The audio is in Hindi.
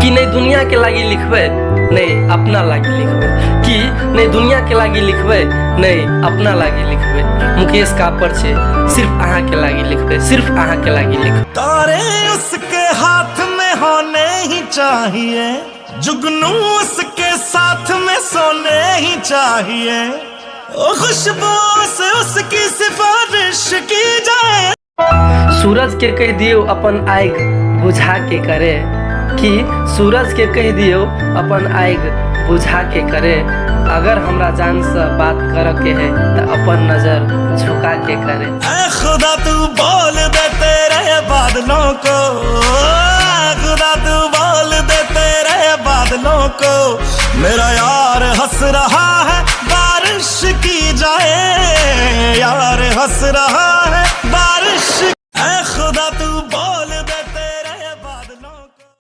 कि नहीं दुनिया के लागी लिखबे नहीं अपना लागी लिखबे, कि नहीं दुनिया के लागी लिखबे नहीं अपना लागी लिखबे। मुकेश कापर छे सिर्फ अहाँ के लागी लिखबे, सिर्फ अहाँ के लागी लिखबे। तारे उसके हाथ में होने ही चाहिए, जुगनू उसके साथ में सोने ही चाहिए, ओ खुशबू से उसकी सिफारिश की जाए। सूरज के कह दियो अपन आग बुझा के करे, कि सूरज के कह दियो अपन आग बुझा के करे। अगर हमरा जान से बात कर के है तो अपन नजर झुका के करे। ऐ खुदा तू बोल दे तेरे बादलों को, खुदा तू बोल दे तेरे बादलों को, मेरा यार हंस रहा है बारिश की जाए, यार हंस रहा है बारिश। ऐ खुदा तू बोल